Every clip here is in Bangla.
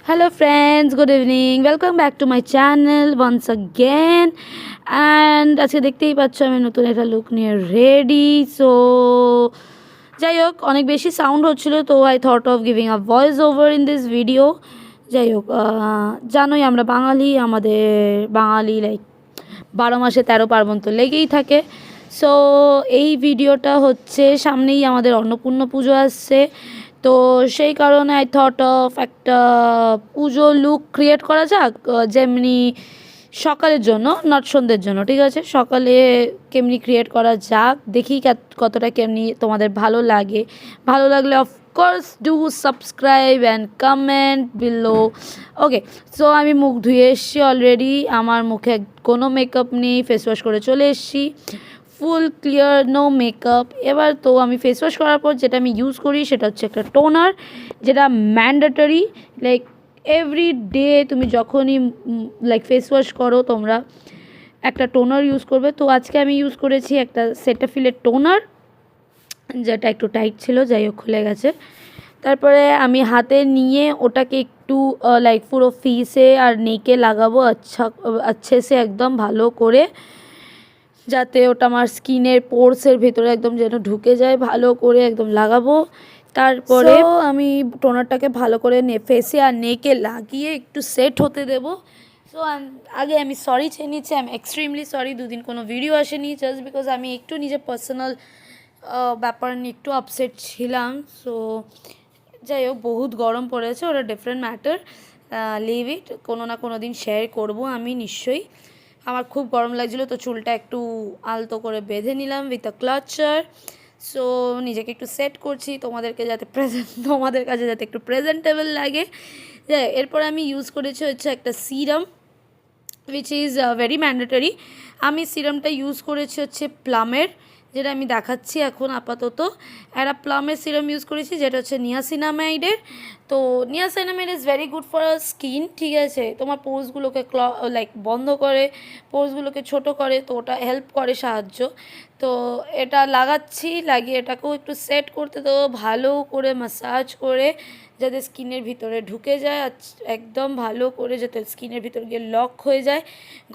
Hello friends, good evening. Welcome back to my channel once again. And আজকে দেখতেই পাচ্ছ আমি নতুন একটা লুক নিয়ে রেডি। সো যাই হোক, অনেক বেশি সাউন্ড হচ্ছিল, তো I thought of giving a voice over in this video. যাই হোক, জানোই আমরা বাঙালি, আমাদের বাঙালি লাইক 12 মাসে 13 পার্বণ তো লেগেই থাকে। সো এই ভিডিওটা হচ্ছে সামনেই আমাদের অন্নপূর্ণা পুজো আসছে, তো সেই কারণে আই থট অফ একটা পুজো লুক ক্রিয়েট করা যাক, যেমনি সকালের জন্য, নট সন্ধ্যের জন্য। ঠিক আছে, সকালে কেমনি ক্রিয়েট করা যাক, দেখি কতটা কেমনি তোমাদের ভালো লাগে। ভালো লাগলে of course do subscribe and comment below. Okay, so আমি মুখ ধুয়ে এসেছি অলরেডি, আমার মুখে কোনো মেকআপ নেই, ফেস ওয়াশ করে চলে এসেছি, ফুল ক্লিয়ার, নো মেকআপ। এবার তো আমি ফেস ওয়াশ করার পর যেটা আমি ইউজ করি সেটা হচ্ছে একটা টোনার, যেটা ম্যান্ডেটরি। লাইক এভরি ডে তুমি যখনই লাইক ফেস ওয়াশ করো তোমরা একটা টোনার ইউজ করবে। তো আজকে আমি ইউজ করেছি একটা সেটাফিলের টোনার, যেটা একটু টাইট ছিল, যাই হোক খুলে গেছে। তারপরে আমি হাতে নিয়ে ওটাকে একটু লাইক পুরো ফেসে আর নেকে লাগাবো, আচ্ছা সে একদম ভালো করে, যাতে ওটা আমার স্কিনের পোর্সের ভেতরে একদম যেন ঢুকে যায়, ভালো করে একদম লাগাবো। তারপরে আমি টোনারটাকে ভালো করে ফেসে আর নেকে লাগিয়ে একটু সেট হতে দেবো। সো আগে আমি সরি চেয়ে নিচ্ছি, আমি এক্সট্রিমলি সরি, দুদিন কোনো ভিডিও আসেনি, জাস্ট বিকজ আমি একটু নিজের পার্সোনাল ব্যাপার নিয়ে একটু আপসেট ছিলাম। সো যাই হোক, বহুত গরম পড়েছে, ওটা ডিফারেন্ট ম্যাটার, লিভ ইট, কোনো না কোনো দিন শেয়ার করবো আমি নিশ্চয়ই। আমার খুব গরম লাগছিলো, তো চুলটা একটু আলতো করে বেঁধে নিলাম উইথ আ ক্লাচার। সো নিজেকে একটু সেট করছি তোমাদের কাছে যাতে একটু প্রেজেন্টেবল লাগে। এরপর আমি ইউজ করেছি হচ্ছে একটা serum, which is very mandatory. আমি সিরামটা ইউজ করেছি হচ্ছে প্লামের, যেটা আমি দেখাচ্ছি এখন আপাতত। একটা প্লামের সিরাম ইউজ করেছি, যেটা হচ্ছে নিয়াসিনামাইডের। তো niacinamide is very good for our skin. ঠিক আছে, তোমার পোর্সগুলোকে লাইক বন্ধ করে, পোর্সগুলোকে ছোট করে, তো ওটা হেল্প করে, সাহায্য। তো এটা লাগাচ্ছি, লাগিয়ে এটাকেও একটু সেট করতে দেবো, ভালো করে ম্যাসাজ করে, যাতে স্কিনের ভিতরে ঢুকে যায়, একদম ভালো করে যাতে স্কিনের ভিতরে গিয়ে লক হয়ে যায়।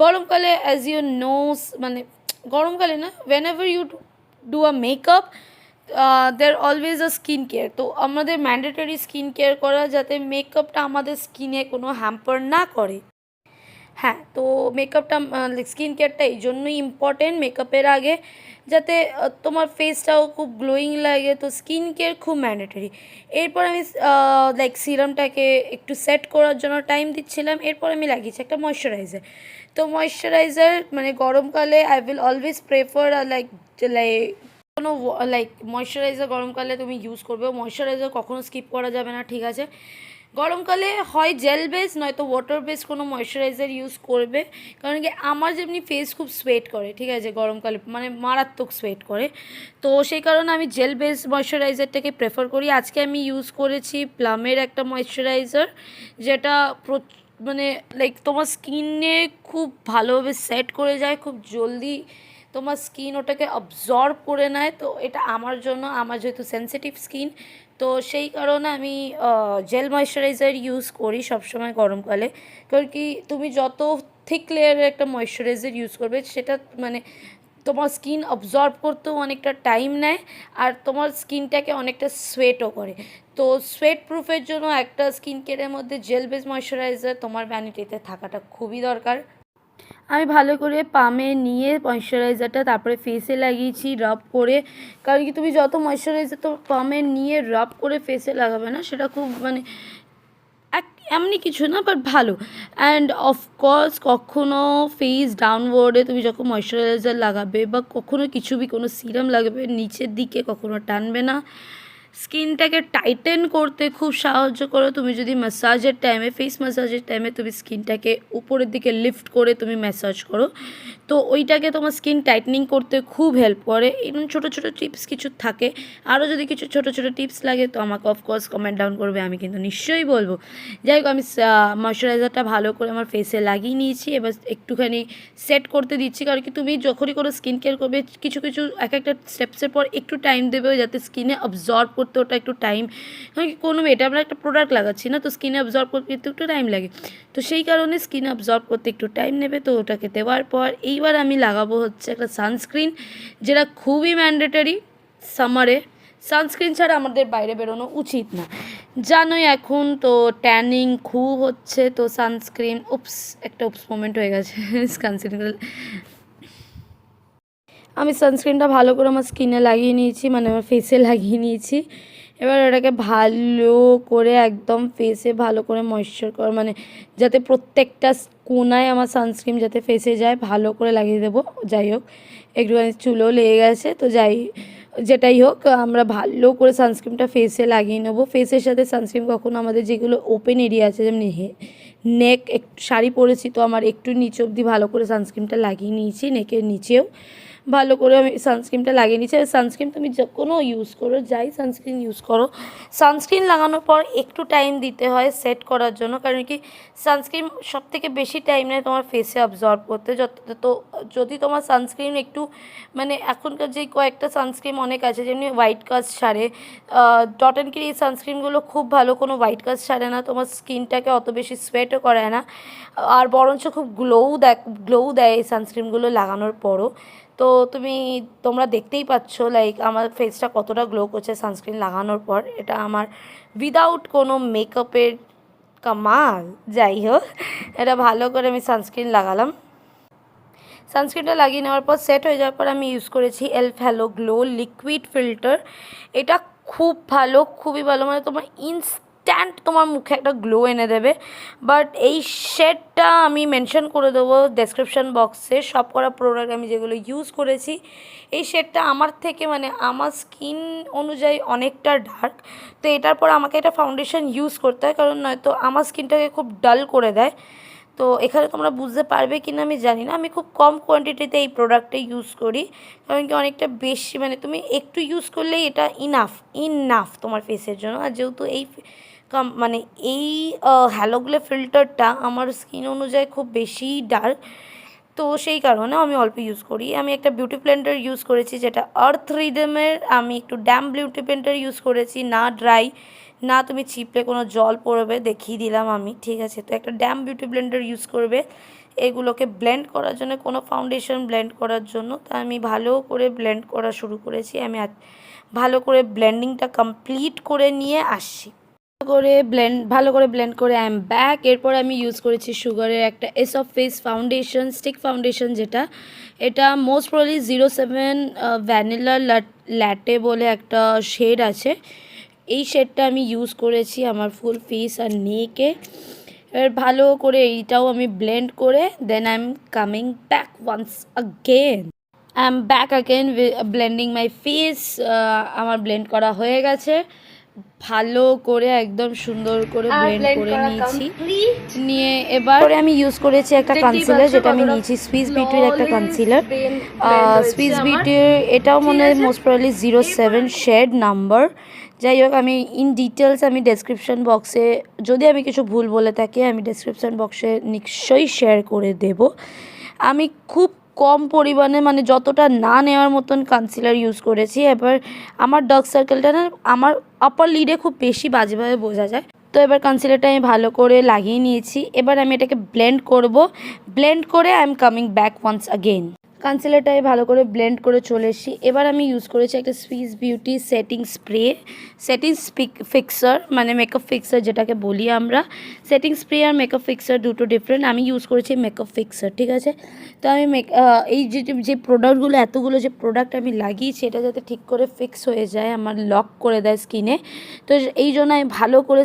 গরমকালে অ্যাজ ইউ নোস, মানে গরমকালে না, whenever you do a makeup there always a skin care. তো আমাদের ম্যান্ডেটরি স্কিন কেয়ার করা, যাতে মেকআপটা আমাদের স্কিনে কোনো হ্যাম্পার না করে। হ্যাঁ, তো মেকআপটা স্কিন কেয়ারটা এই জন্যই ইম্পর্টেন্ট মেকআপের আগে, যাতে তোমার ফেসটাও খুব গ্লোয়িং লাগে। তো স্কিন কেয়ার খুব ম্যান্ডেটরি। এরপর আমি লাইক সিরামটাকে একটু সেট করার জন্য টাইম দিচ্ছিলাম। এরপর আমি লাগিয়েছি একটা ময়শ্চারাইজার। তো ময়শ্চারাইজার মানে গরমকালে I will always prefer like কোনো লাইক ময়শ্চারাইজার গরমকালে তুমি ইউজ করবে, ময়শ্চারাইজার কখনো স্কিপ করা যাবে না। ঠিক আছে, গরমকালে হয় জেল বেস নয়তো ওয়াটার বেস কোনো ময়শ্চারাইজার ইউজ করবে, কারণ কি আমার যেমনি ফেস খুব সোয়েট করে, ঠিক আছে, গরমকালে মানে মারাত্মক সোয়েট করে। তো সেই কারণে আমি জেল বেস ময়শ্চারাইজারটাকে প্রেফার করি। আজকে আমি ইউজ করেছি প্লামের একটা ময়শ্চারাইজার, যেটা মানে লাইক তোমার স্কিনে খুব ভালোভাবে সেট করে যায়, খুব জলদি তোমার স্কিন ওটাকে অবজর্ব করে নেয়। তো এটা আমার জন্য, আমার যেহেতু সেন্সিটিভ স্কিন, তো সেই কারণে আমি জেল ময়শ্চারাইজার ইউজ করি সবসময় গরমকালে। কারণ কি তুমি যত থিক লেয়ারের একটা ময়শ্চারাইজার ইউজ করবে, সেটা মানে তোমার স্কিন অবজর্ব করতেও অনেকটা টাইম নেয়, আর তোমার স্কিনটাকে অনেকটা সোয়েটও করে। তো সোয়েট প্রুফের জন্য একটা স্কিন কেয়ারের মধ্যে জেল বেস ময়শ্চারাইজার তোমার ভ্যানিটিতে থাকাটা খুবই দরকার। আমি ভালো করে পামে নিয়ে ময়শ্চারাইজারটা তারপরে ফেসে লাগিয়েছি রাব করে, কারণ কি তুমি যত ময়শ্চারাইজার তো পামে নিয়ে রাব করে ফেসে লাগাবে না, সেটা খুব মানে এমনি কিছু না, বাট ভালো। অ্যান্ড অফকোর্স কখনো ফেস ডাউনওয়ার্ডে তুমি যখন ময়শ্চারাইজার লাগাবে, বা কখনো কোনো সিরাম লাগাবে, নিচের দিকে কখনো টানবে না। স্কিনটাকে টাইটেন করতে খুব সাহায্য করো তুমি যদি ম্যাসাজের টাইমে, ফেস ম্যাসাজের টাইমে তুমি স্কিনটাকে উপরের দিকে লিফট করে তুমি ম্যাসাজ করো, তো ওইটাকে তোমার স্কিন টাইটনিং করতে খুব হেল্প করে। এরকম ছোটো ছোটো টিপস কিছু থাকে, আরও যদি কিছু ছোটো ছোটো টিপস লাগে তো আমাকে অফকোর্স কমেন্ট ডাউন করবে, আমি কিন্তু নিশ্চয়ই বলবো। যাই হোক, আমি ময়শ্চারাইজারটা ভালো করে আমার ফেসে লাগিয়ে নিয়েছি, এবার একটুখানি সেট করতে দিচ্ছি। কারণ কি তুমি যখনই কোনো স্কিন কেয়ার করবে, কিছু এক একটা স্টেপসের পর একটু টাইম দেবে, যাতে স্কিনে অবজর্ব করতে ওটা একটু টাইম, কারণ কি কোনো এটা আমরা একটা প্রোডাক্ট লাগাচ্ছি না, তো স্কিনে অবজর্ব করতে একটু টাইম লাগে, তো সেই কারণে স্কিন অবজর্ব করতে একটু টাইম নেবে। তো ওটাকে দেওয়ার পর এইবার আমি লাগাবো হচ্ছে একটা সানস্ক্রিন, যেটা খুবই ম্যান্ডেটরি সামারে। সানস্ক্রিন ছাড়া আমাদের বাইরে বেরোনো উচিত না, জানোই এখন তো ট্যানিং খুব হচ্ছে, তো সানস্ক্রিন একটা মোমেন্ট হয়ে গেছে সানস্ক্রিনগুলো আমি সানস্ক্রিনটা ভালো করে আমার স্কিনে লাগিয়ে নিয়েছি, মানে আমার ফেসে লাগিয়ে নিয়েছি। এবার ওটাকে ভালো করে একদম ফেসে ভালো করে ময়েশ্চার কর, মানে যাতে প্রত্যেকটা কোনায় আমার সানস্ক্রিন যাতে ফেসে যায় ভালো করে লাগিয়ে দেবো। যাই হোক, একটুখানি চুলও লেগে গেছে, তো যেটাই হোক আমরা ভালো করে সানস্ক্রিনটা ফেসে লাগিয়ে নেবো। ফেসের সাথে সানস্ক্রিন কখনো আমাদের যেগুলো ওপেন এরিয়া আছে, যেমন নেক, শাড়ি পরেছি তো আমার একটু নিচ অবধি ভালো করে সানস্ক্রিনটা লাগিয়ে নিয়েছি, নেকের নিচেও ভালো করে আমি সানস্ক্রিনটা লাগিয়ে নিচ্ছি। আর সানস্ক্রিন তুমি যে কোনো ইউজ করো, যাই সানস্ক্রিন ইউজ করো, সানস্ক্রিন লাগানোর পর একটু টাইম দিতে হয় সেট করার জন্য, কারণ কি সানস্ক্রিন সবথেকে বেশি টাইম নেয় তোমার ফেসে অবজর্ব করতে। তো যদি তোমার সানস্ক্রিন একটু মানে এখনকার যে কয়েকটা সানস্ক্রিন অনেক আছে, যেমনি হোয়াইট কাস্ট ছাড়ে, ডট অ্যান্ড কির এই সানস্ক্রিনগুলো খুব ভালো, কোনো হোয়াইট কাস্ট ছাড়ে না, তোমার স্কিনটাকে অত বেশি সোয়েটও করায় না, আর বরঞ্চ খুব গ্লোও দেয় এই সানস্ক্রিনগুলো লাগানোর পরও। তো তোমরা দেখতেই পাচ্ছ লাইক আমার ফেসটা কতটা গ্লো করছে সানস্ক্রিন লাগানোর পর। এটা আমার উইদাউট কোনো মেকআপের কামাল। যাই হোক, এটা ভালো করে আমি সানস্ক্রিন লাগালাম। সানস্ক্রিনটা লাগিয়ে নেওয়ার পর সেট হয়ে যাওয়ার পর আমি ইউজ করেছি elf hello glow liquid filter. এটা খুব ভালো, খুবই ভালো, মানে তোমার ইনস্ট্যান্ট তোমার মুখে একটা গ্লো এনে দেবে। বাট এই শেডটা আমি মেনশন করে দেবো ডেসক্রিপশন বক্সে, সব করা প্রোডাক্ট আমি যেগুলো ইউজ করেছি। এই শেডটা আমার থেকে মানে আমার স্কিন অনুযায়ী অনেকটা ডার্ক, তো এটার পর আমাকে একটা ফাউন্ডেশন ইউজ করতে হয়, কারণ নয়তো আমার স্কিনটাকে খুব ডাল করে দেয়। তো এখানে তোমরা বুঝতে পারবে কি না আমি জানি না, আমি খুব কম কোয়ান্টিটিতে এই প্রোডাক্টটা ইউজ করি, কারণ কি অনেকটা বেশি মানে তুমি একটু ইউজ করলেই এটা ইনাফ তোমার ফেসের জন্য। আর যেহেতু মানে এই হ্যালো গ্লো ফিল্টারটা আমার স্কিন অনুযায়ী খুব বেশি ডার্ক, তো সেই কারণে আমি অল্প ইউজ করি। আমি একটা বিউটি ব্লেন্ডার ইউজ করেছি, যেটা আর্থ রিদমের। আমি একটু ড্যাম বিউটি ব্লেন্ডার ইউজ করেছি, না ড্রাই না তুমি চিপলে কোনো জল পড়বে, দেখিয়ে দিলাম আমি, ঠিক আছে। তো একটা ড্যাম বিউটি ব্লেন্ডার ইউজ করবে এগুলোকে ব্লেন্ড করার জন্য, কোনো ফাউন্ডেশন ব্লেন্ড করার জন্য। তো আমি ভালো করে ব্লেন্ড করা শুরু করেছি, আমি ভালো করে ব্লেন্ডিংটা কমপ্লিট করে নিয়ে আসছি। ভালো করে ব্লেন্ড করে আই এম ব্যাক। এরপর আমি ইউজ করেছি সুগারের একটা S of face foundation, stick foundation, এটা মোস্ট প্রবলি 07 ভ্যানিলা ল্যাটে বলে একটা শেড আছে। এই শেডটা আমি ইউজ করেছি আমার ফুল ফেস আর নেকে। এবার ভালো করে এইটাও আমি ব্লেন্ড করে then I am coming back once again. I am back again blending my face. আমার ব্লেন্ড করা হয়ে গেছে, ভালো করে একদম সুন্দর করে ব্লেন্ড করে নিয়েছি। নিয়ে এবার আমি ইউজ করেছি একটা কনসিলার, যেটা আমি নিয়েছি সুইস বিউটির একটা কনসিলার। সুইস বিউটির এটাও মনে হয় মোস্ট প্রবলি 07 শেড নাম্বার। যাই হোক, আমি ইন ডিটেলস আমি ডেসক্রিপশন বক্সে, যদি আমি কিছু ভুল বলে থাকি আমি ডেসক্রিপশন বক্সে নিশ্চয়ই শেয়ার করে দেব। আমি খুব কম পরিমাণে মানে যতটা না নেওয়ার মতন কনসিলার ইউজ করেছি। এবার আমার ডার্ক সার্কেলটা না আমার আপার লিডে খুব বেশি বাজেভাবে বোঝা যায়, তো এবার কনসিলারটা আমি ভালো করে লাগিয়ে নিয়েছি। এবার আমি এটাকে ব্লেন্ড করে I am coming back once again. কনসিলারটাই ভালো করে ব্লেন্ড করে চলে এসেছি। এবার আমি ইউজ করেছি একটা সুইস বিউটি সেটিং ফিক্সার, মানে মেকআপ ফিক্সার যেটাকে বলি আমরা। সেটিং স্প্রে আর মেকআপ ফিক্সার দুটো ডিফারেন্ট। আমি ইউজ করেছি মেকআপ ফিক্সার, ঠিক আছে। তো আমি এই যে প্রোডাক্টগুলো, এতগুলো যে প্রোডাক্ট আমি লাগিয়েছি, এটা যাতে ঠিক করে ফিক্স হয়ে যায়, আমার লক করে দেয় স্কিনে, তো এই জন্য আমি ভালো করে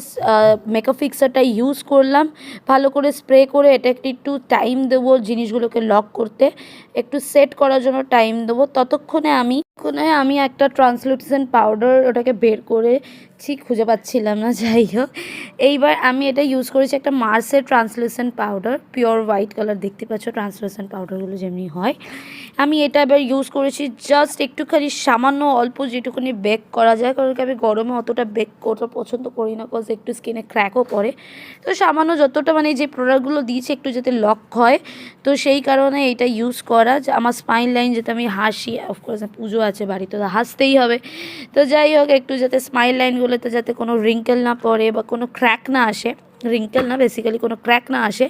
মেকআপ ফিক্সারটা ইউজ করলাম। ভালো করে স্প্রে করে এটাকে একটু টাইম দেবো জিনিসগুলোকে লক করতে, একটু সেট করার জন্য টাইম দেবো। ততক্ষণে আমি একটা ট্রান্সলুসেন্ট পাউডার ওটাকে বের করেছি, খুঁজে পাচ্ছিলাম না, যাই হোক। এইবার আমি এটা ইউজ করেছি একটা মার্সের translucent powder, pure white colour, দেখতে পাচ্ছ ট্রান্সলুসেন্ট পাউডারগুলো যেমনি হয়। আমি এটা এবার ইউজ করেছি জাস্ট একটুখানি সামান্য অল্প, যেটুকুনি বেক করা যায়, কারণ কি আমি গরমে অতটা বেক করতে পছন্দ করি না, কজ একটু স্কিনে ক্র্যাকও পড়ে। তো সামান্য যতটা মানে যে প্রোডাক্টগুলো দিয়েছি একটু যাতে লক হয়, তো সেই কারণে এইটা ইউজ করা। আমার স্পাইন লাইন, যেটা আমি হাসি, অফকোর্স পুজো আছে, বাড়িতে তো হাসতেই হবে। তো যাই হোক, একটু যাতে স্মাইল লাইনগুলোতে যাতে কোনো রিঙ্কেল না পড়ে বা কোনো ক্র্যাক না আসে, রিঙ্কেল না বেসিক্যালি কোনো ক্র্যাক না আসে,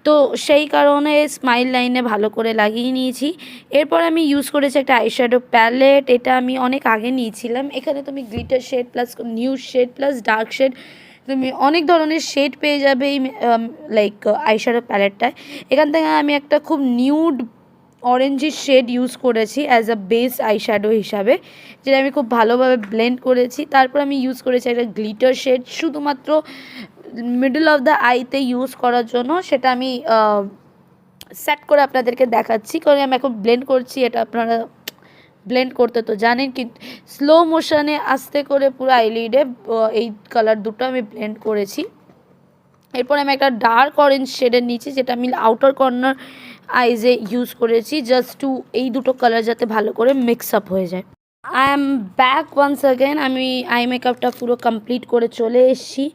তো সেই কারণে স্মাইল লাইনে ভালো করে লাগিয়ে নিয়েছি। এরপর আমি ইউজ করেছি একটা আইশ্যাডো প্যালেট। এটা আমি অনেক আগে নিয়েছিলাম। এখানে তুমি glitter shade plus nude shade plus dark shade, তুমি অনেক ধরনের শেড পেয়ে যাবে এই লাইক আইশ্যাডো প্যালেটটায়। এখান থেকে আমি একটা খুব নিউড অরেঞ্জিশ শেড ইউজ করেছি অ্যাজ আ বেস আইশ্যাডো হিসাবে, যেটা আমি খুব ভালোভাবে ব্লেন্ড করেছি। তারপর আমি ইউজ করেছি একটা গ্লিটার শেড শুধুমাত্র মিডল অফ দ্য আইতে ইউজ করার জন্য। সেটা আমি সেট করে আপনাদেরকে দেখাচ্ছি, কারণ আমি এখন ব্লেন্ড করছি। এটা আপনারা ব্লেন্ড করতে তো জানেন, কিন্তু স্লো মোশনে আস্তে করে পুরো আইলিডে এই কালার দুটো আমি ব্লেন্ড করেছি। এরপর আমি একটা ডার্ক অরেঞ্জ শেডের নিচে, যেটা আমি আউটার কর্নার আইজে ইউজ করেছি, জাস্ট টু এই দুটো কালার যাতে ভালো করে মিক্স আপ হয়ে যায়। I am back once again. আমি আই মেকআপটা পুরো কমপ্লিট করে চলে এসেছি।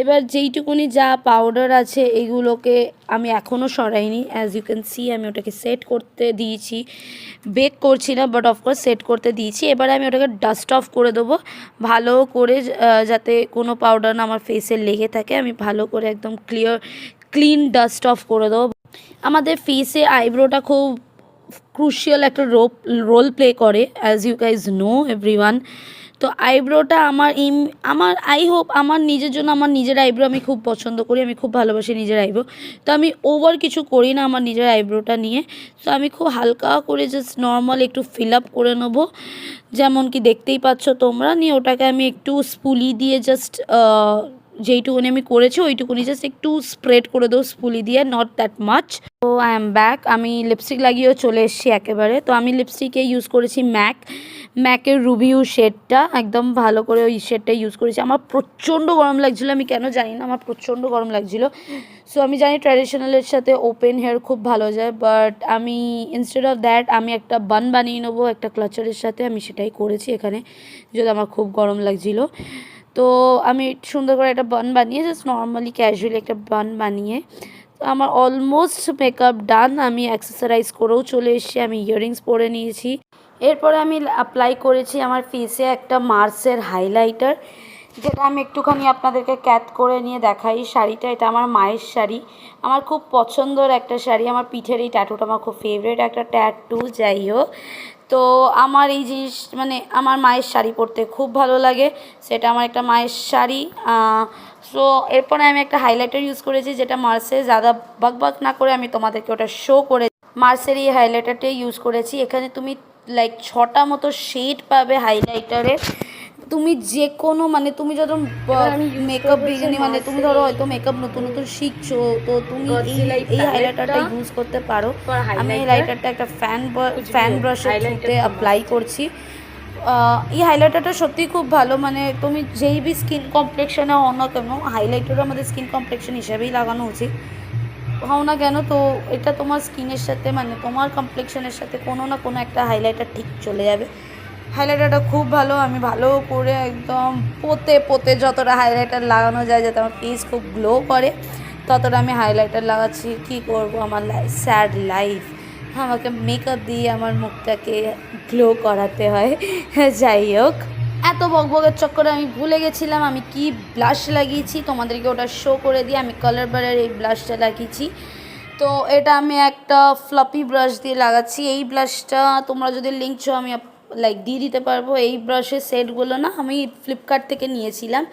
এবার যেইটুকুনি যা পাউডার আছে এগুলোকে আমি এখনও সরাইনি। অ্যাজ ইউ ক্যান সি আমি ওটাকে সেট করতে দিয়েছি, বেক করছি না, বাট অফকোর্স সেট করতে দিয়েছি। এবার আমি ওটাকে ডাস্ট অফ করে দেবো ভালো করে, যাতে কোনো পাউডার না আমার ফেসে লেগে থাকে। আমি ভালো করে একদম ক্লিন ডাস্ট অফ করে দেবো। আমাদের ফেসে আইব্রোটা খুব ক্রুশিয়াল একটা রোল প্লে করে, as you guys know everyone. তো আইব্রোটা আমার আই হোপ আমার নিজের জন্য, আমার নিজের আইব্রো আমি খুব পছন্দ করি, আমি খুব ভালোবাসি নিজের আইব্রো। তো আমি ওভার কিছু করি না আমার নিজের আইব্রোটা নিয়ে। তো আমি খুব হালকা করে জাস্ট নর্মাল একটু ফিল আপ করে নেবো, যেমন কি দেখতেই পাচ্ছ তোমরা। নিয়ে ওটাকে আমি একটু স্পুলি দিয়ে জাস্ট যেইটুকুনি আমি করেছি ওইটুকুনি জাস্ট একটু স্প্রেড করে দেবো স্পুলি দিয়ে, নট দ্যাট মাচ। তো আই এম ব্যাক। আমি লিপস্টিক লাগিয়েও চলে এসেছি একেবারে। তো আমি লিপস্টিকে ইউজ করেছি ম্যাকের রুবিউ শেডটা, একদম ভালো করে ওই শেডটা ইউজ করেছি। আমার প্রচণ্ড গরম লাগছিলো, আমি কেন জানি না, আমার প্রচণ্ড গরম লাগছিলো। সো আমি জানি ট্র্যাডিশনালের সাথে ওপেন হেয়ার খুব ভালো যায়, বাট আমি ইনস্টেড অফ দ্যাট আমি একটা বান বানিয়ে নেবো একটা ক্লাচারের সাথে। আমি সেটাই করেছি এখানে, যদি আমার খুব গরম লাগছিলো। তো আমি সুন্দর করে একটা বান বানিয়ে জাস্ট নর্মালি ক্যাজুয়ালি একটা বান বানিয়ে, তো আমার অলমোস্ট মেকআপ ডান। আমি অ্যাক্সেসরাইজ করেও চলে এসেছি, আমি ইয়াররিংস পরে নিয়েছি। এরপরে আমি অ্যাপ্লাই করেছি আমার ফেসে একটা মার্সের হাইলাইটার, যেটা আমি একটুখানি আপনাদেরকে ক্যাট করে নিয়ে দেখাই। শাড়িটা, এটা আমার মায়ের শাড়ি, আমার খুব পছন্দের একটা শাড়ি। আমার পিঠের এই ট্যাটুটা আমার খুব ফেভারিট একটা ট্যাটু। যাই হোক, তো আমার এই জিনিস মানে আমার মায়ের শাড়ি পরতে খুব ভালো লাগে, সেটা আমার একটা মায়ের শাড়ি। সো এরপরে আমি একটা হাইলাইটার ইউজ করেছি, যেটা মার্সের, ज़्यादा বকবক না করে আমি তোমাদেরকে ওটা শো করে। মার্সের এই হাইলাইটারটাই ইউজ করেছি। এখানে তুমি লাইক 6টা মতো শেড পাবে হাইলাইটারের। তুমি যে কোনো মানে তুমি যত মেকআপ বিগিনি মানে তুমি ধরো হয়তো মেকআপ নতুন নতুন শিখছো, তো তুমি এই হাইলাইটারটা ইউজ করতে পারো। আমি এই হাইলাইটারটা একটা ফ্যান ব্রাশের থ্রুতে অ্যাপ্লাই করছি। এই হাইলাইটারটা সত্যিই খুব ভালো, মানে তুমি যেই বি স্কিন কমপ্লেক্সনে হও না কেন, হাইলাইটারও আমাদের স্কিন কমপ্লেক্সন হিসেবেই লাগানো উচিত হও না কেন। তো এটা তোমার স্কিনের সাথে মানে তোমার কমপ্লেক্সনের সাথে কোনো না কোনো একটা হাইলাইটার ঠিক চলে যাবে। হাইলাইটারটা খুব ভালো, আমি ভালো করে একদম পোতে যতটা হাইলাইটার লাগানো যায় যাতে আমার ফেস খুব গ্লো করে, ততটা আমি হাইলাইটার লাগাচ্ছি। কী করবো, আমার স্যাড লাইফ, আমাকে মেকআপ দিয়ে আমার মুখটাকে গ্লো করাতে হয়। যাই হোক, এত বকবকের চক্করে আমি ভুলে গেছিলাম আমি কি ব্লাশ লাগিয়েছি, তোমাদেরকে ওটা শো করে দিয়ে। আমি কালার বারের এই ব্লাশটা লাগিয়েছি। তো এটা আমি একটা ফ্লপি ব্রাশ দিয়ে লাগাচ্ছি। এই ব্লাশটা তোমরা যদি লিঙ্ক চাও আমি লাইক দিয়ে দিতে পারবো। এই ব্রাশের সেটগুলো না আমি ফ্লিপকার্ট থেকে নিয়েছিলাম,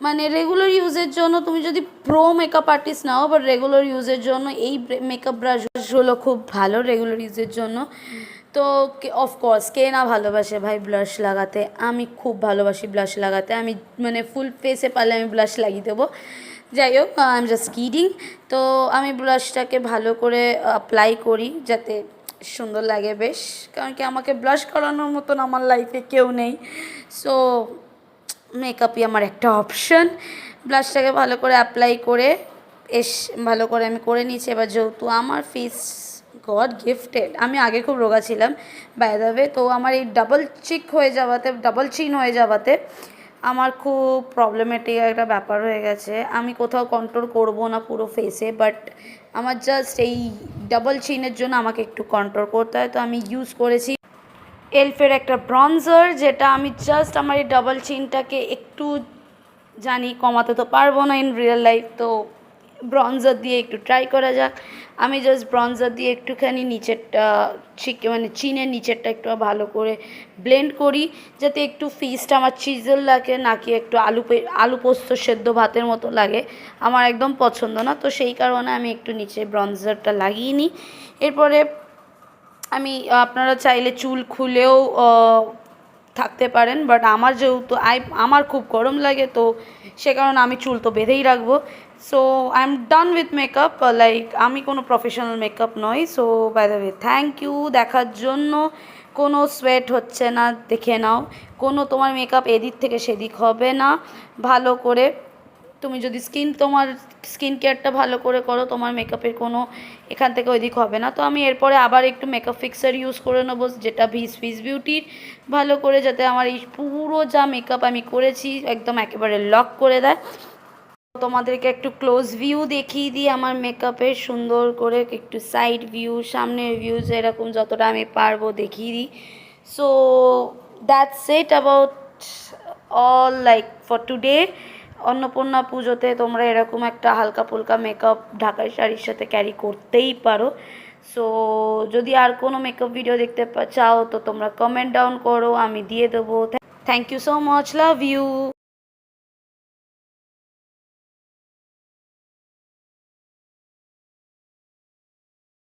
মানে রেগুলার ইউজের জন্য। তুমি যদি pro makeup artist now, but regular ইউজের জন্য এই মেকআপ ব্রাশগুলো খুব ভালো রেগুলার ইউজের জন্য। তো অফকোর্স কে না ভালোবাসে ভাই ব্লাশ লাগাতে, আমি খুব ভালোবাসি ব্লাশ লাগাতে। আমি মানে ফুল ফেসে পারলে আমি ব্লাশ লাগিয়ে দেবো। যাই হোক, আই এম জাস্ট কিডিং। তো আমি ব্লাশটাকে ভালো করে অ্যাপ্লাই করি যাতে সুন্দর লাগে বেশ, কারণ কি আমাকে ব্লাশ করানোর মতন আমার লাইফে কেউ নেই। সো মেকআপই আমার একটা অপশন। ব্লাশটাকে ভালো করে অ্যাপ্লাই করে ভালো করে আমি করে নিয়েছি। এবার যেহেতু আমার ফেস গড গিফটেড, আমি আগে খুব রোগা ছিলাম বাই দ্য ওয়ে, তো আমার এই ডাবল চিন হয়ে যাওয়াতে আমার খুব প্রবলেমেটিক একটা ব্যাপার হয়ে গেছে। আমি কোথাও কন্ট্রোল করবো না পুরো ফেসে, বাট আমার জাস্ট এই ডাবল চিনের জন্য আমাকে একটু কন্ট্রোল করতে হয়। তো আমি ইউজ করেছি এলফের একটা ব্রঞ্জার, যেটা আমি জাস্ট আমার এই ডাবল চিনটাকে একটু জানি কমাতে তো পারবো না ইন রিয়েল লাইফ, তো ব্রঞ্জার দিয়ে একটু ট্রাই করা যাক। আমি জাস্ট ব্রঞ্জার দিয়ে একটুখানি নিচেরটা মানে চিনের নিচেরটা একটু ভালো করে ব্লেন্ড করি, যাতে একটু ফেসটা আমার চিজল লাগে, নাকি একটু আলু পোস্ত সেদ্ধ ভাতের মতো লাগে, আমার একদম পছন্দ না। তো সেই কারণে আমি একটু নিচে ব্রঞ্জারটা লাগিয়ে নিই। এরপরে আমি আপনারা চাইলে চুল খুলেও থাকতে পারেন, বাট আমার যেহেতু আমার খুব গরম লাগে, তো সে কারণে আমি চুল তো বেঁধেই রাখবো। So I am done with makeup, like আমি কোনো প্রফেশনাল মেকআপ নই। So by the way thank you দেখার জন্য। কোনো সোয়েট হচ্ছে না, দেখে নাও, কোনো তোমার মেকআপ এদিক থেকে সেদিক হবে না। ভালো করে তুমি যদি তোমার স্কিন কেয়ারটা ভালো করে করো, তোমার মেকআপের কোনো এখান থেকে ওইদিক হবে না। তো আমি এরপরে আবার একটু মেকআপ ফিক্সার ইউজ করে নেবো, যেটা সুইস বিউটির, ভালো করে যাতে আমার এই পুরো যা মেকআপ আমি করেছি একদম একেবারে লক করে দেয়। তোমাদেরকে একটু ক্লোজ ভিউ দেখিয়ে দিই আমার মেকআপের, সুন্দর করে একটু সাইড ভিউ, সামনের ভিউজ, এরকম যতটা আমি পারবো দেখিয়ে দিই। So that's it about all like for today. Annapurna পুজোতে তোমরা এরকম একটা হালকা ফুলকা মেকআপ ঢাকাই শাড়ির সাথে ক্যারি করতেই পারো। সো যদি আর কোনো মেকআপ ভিডিও দেখতে চাও তো তোমরা কমেন্ট ডাউন করো, আমি দিয়ে দেবো। Thank you so much, love you.